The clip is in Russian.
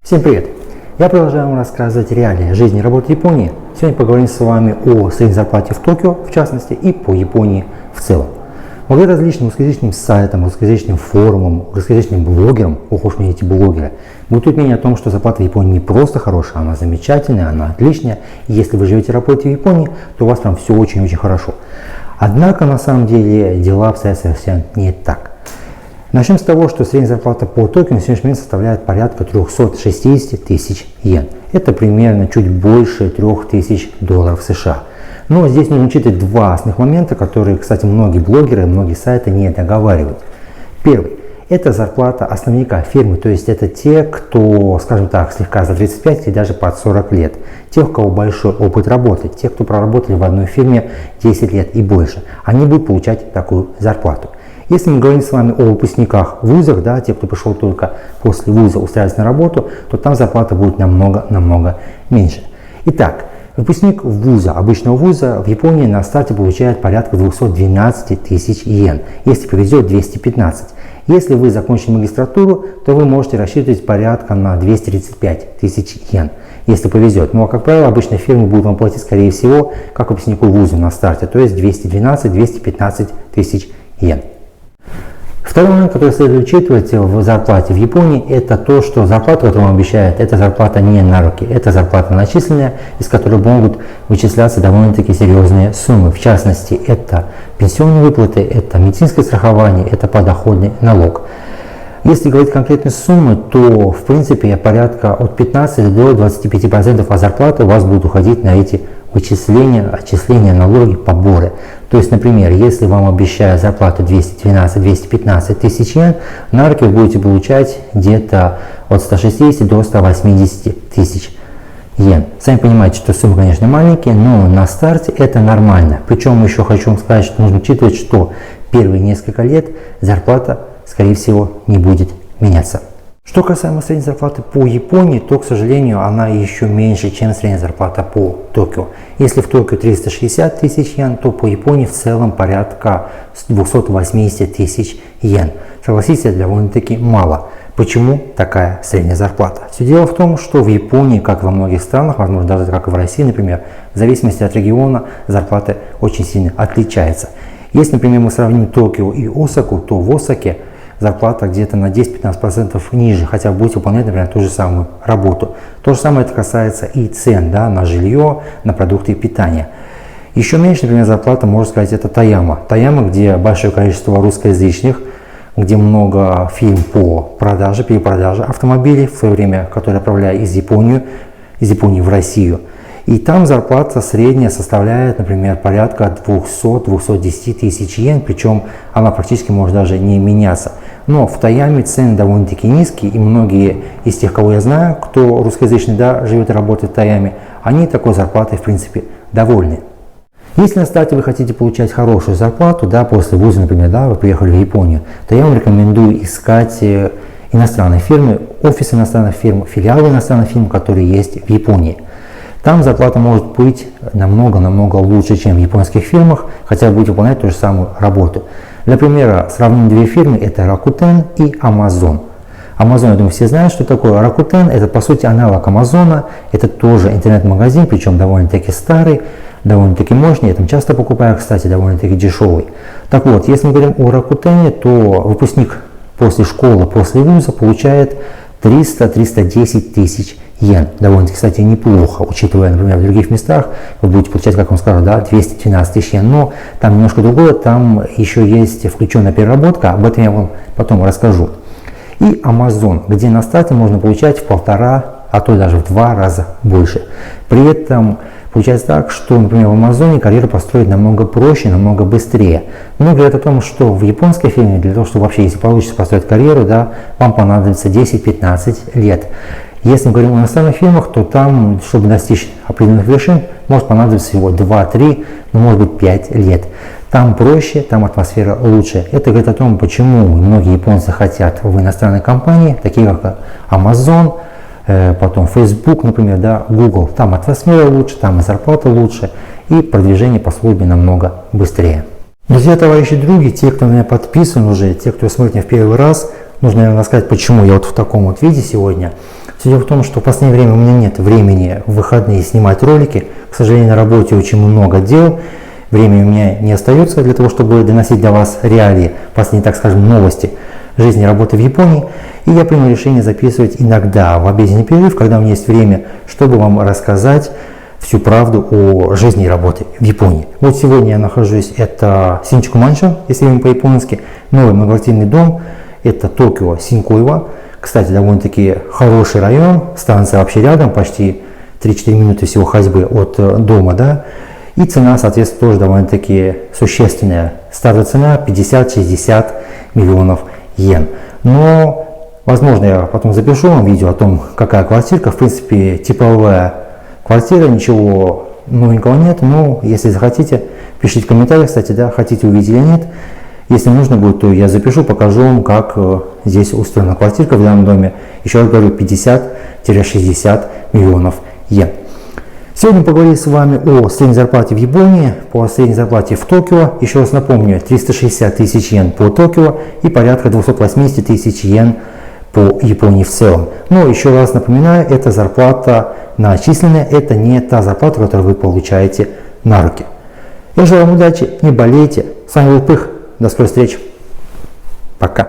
Всем привет! Я продолжаю вам рассказывать реалии жизни и работы Японии. Сегодня поговорим с вами о средней зарплате в Токио, в частности, и по Японии в целом. Благодаря различным русскоязычным сайтам, русскоязычным форумам, русскоязычным блогерам, ох уж мне эти блогеры, бытует мнение о том, что зарплата в Японии не просто хорошая, она замечательная, она отличная. И если вы живете и работаете в Японии, то у вас там все очень-очень хорошо. Однако, на самом деле, дела обстоят совсем не так. Начнем с того, что средняя зарплата по Токио на сегодняшний момент составляет порядка 360 тысяч йен. Это примерно чуть больше 3000 долларов США. Но здесь нужно учитывать два основных момента, которые, кстати, многие блогеры, многие сайты не договаривают. Первый – это зарплата основника фирмы, то есть это те, кто, скажем так, слегка за 35 или даже под 40 лет. Тех, у кого большой опыт работы, те, кто проработали в одной фирме 10 лет и больше, они будут получать такую зарплату. Если мы говорим с вами о выпускниках вузов, да, те, кто пришел только после вуза устраиваться на работу, то там зарплата будет намного меньше. Итак, выпускник вуза, обычного вуза в Японии на старте получает порядка 212 тысяч йен, если повезет 215. Если вы закончили магистратуру, то вы можете рассчитывать порядка на 235 тысяч йен, если повезет. Но, как правило, обычные фирмы будут вам платить, скорее всего, как выпускнику вуза на старте, то есть 212-215 тысяч йен. Второй момент, который следует учитывать в зарплате в Японии, это то, что зарплата, которую вам обещают, это зарплата не на руки, это зарплата начисленная, из которой могут вычисляться довольно-таки серьезные суммы. В частности, это пенсионные выплаты, это медицинское страхование, это подоходный налог. Если говорить конкретные суммы, то в принципе порядка от 15 до 25% от зарплаты у вас будут уходить на эти вычисления, отчисления, налоги, поборы. То есть, например, если вам обещают зарплату 212-215 тысяч йен, на руки вы будете получать где-то от 160 до 180 тысяч йен. Сами понимаете, что суммы, конечно, маленькие, но на старте это нормально. Причем еще хочу вам сказать, что нужно учитывать, что первые несколько лет зарплата, скорее всего, не будет меняться. Что касаемо средней зарплаты по Японии, то, к сожалению, она еще меньше, чем средняя зарплата по Токио. Если в Токио 360 тысяч йен, то по Японии в целом порядка 280 тысяч йен. Согласитесь, это довольно-таки мало. Почему такая средняя зарплата? Все дело в том, что в Японии, как и во многих странах, возможно даже как и в России, например, в зависимости от региона зарплаты очень сильно отличаются. Если, например, мы сравним Токио и Осаку, то в Осаке зарплата где-то на 10-15% ниже, хотя вы будете выполнять, например, ту же самую работу. То же самое это касается и цен, да, на жилье, на продукты питания. Еще меньше, например, зарплата, можно сказать, это Тояма. Тояма, где большое количество русскоязычных, где много фирм по продаже, перепродаже автомобилей, в свое время, которые отправляли из Японии в Россию. И там зарплата средняя составляет, например, порядка 200-210 тысяч йен, причем она практически может даже не меняться. Но в Тояме цены довольно-таки низкие, и многие из тех, кого я знаю, кто русскоязычный, да, живет и работает в Тояме, они такой зарплатой, в принципе, довольны. Если на старте вы хотите получать хорошую зарплату, да, после вуза, например, да, вы приехали в Японию, то я вам рекомендую искать иностранные фирмы, офисы иностранных фирм, филиалы иностранных фирм, которые есть в Японии. Там зарплата может быть намного лучше, чем в японских фирмах, хотя вы будете выполнять ту же самую работу. Для примера, сравним две фирмы, это Rakuten и Amazon. Amazon, я думаю, все знают, что такое. Rakuten – это, по сути, аналог Amazon, это тоже интернет-магазин, причем довольно-таки старый, довольно-таки мощный, я там часто покупаю, кстати, довольно-таки дешевый. Так вот, если мы говорим о Rakuten, то выпускник после школы, после вуза получает 300-310 тысяч йен. Довольно-таки, кстати, неплохо, учитывая, например, в других местах вы будете получать, как вам сказал, да, 212 тысяч йен, но там немножко другое, там еще есть включенная переработка, об этом я вам потом расскажу. И Amazon, где на старте можно получать в 1,5, а то даже в 2 раза больше. При этом получается так, что, например, в Амазоне карьеру построить намного проще, намного быстрее. Многие говорят о том, что в японской фирме, для того, чтобы вообще, если получится построить карьеру, да, вам понадобится 10-15 лет. Если мы говорим о иностранных фирмах, то там, чтобы достичь определенных вершин, может понадобиться всего 2-3, ну, может быть 5 лет. Там проще, там атмосфера лучше. Это говорит о том, почему многие японцы хотят в иностранной компании, такие как Amazon, потом Facebook, например, да, Google. Там атмосфера лучше, там и зарплата лучше, и продвижение по службе намного быстрее. Друзья, товарищи, други, те, кто на меня подписан уже, те, кто смотрит меня в первый раз, нужно, наверное, сказать, почему я вот в таком вот виде сегодня. Все дело в том, что в последнее время у меня нет времени в выходные снимать ролики. К сожалению, на работе очень много дел. Времени у меня не остается для того, чтобы доносить для вас реалии, последние, так скажем, новости жизни и работы в Японии. И я принял решение записывать иногда в обеденный перерыв, когда у меня есть время, чтобы вам рассказать всю правду о жизни и работе в Японии. Вот сегодня я нахожусь, это Синчуку Маншо, если говорим по-японски, новый многоквартирный дом, это Токио Синкуева. Кстати, довольно-таки хороший район, станция вообще рядом, почти 3-4 минуты всего ходьбы от дома, да. И цена, соответственно, тоже довольно-таки существенная. Стартовая цена 50-60 миллионов йен. Но, возможно, я потом запишу вам видео о том, какая квартирка. В принципе, типовая квартира, ничего новенького нет, но если захотите, пишите в комментариях, кстати, да, хотите увидеть или нет. Если нужно будет, то я запишу, покажу вам, как здесь устроена квартирка в данном доме. Еще раз говорю, 50-60 миллионов йен. Сегодня поговорим с вами о средней зарплате в Японии, по средней зарплате в Токио. Еще раз напомню, 360 тысяч йен по Токио и порядка 280 тысяч йен по Японии в целом. Но еще раз напоминаю, это зарплата начисленная, это не та зарплата, которую вы получаете на руки. Я желаю вам удачи, не болейте. С вами был Пых, до скорой встречи. Пока.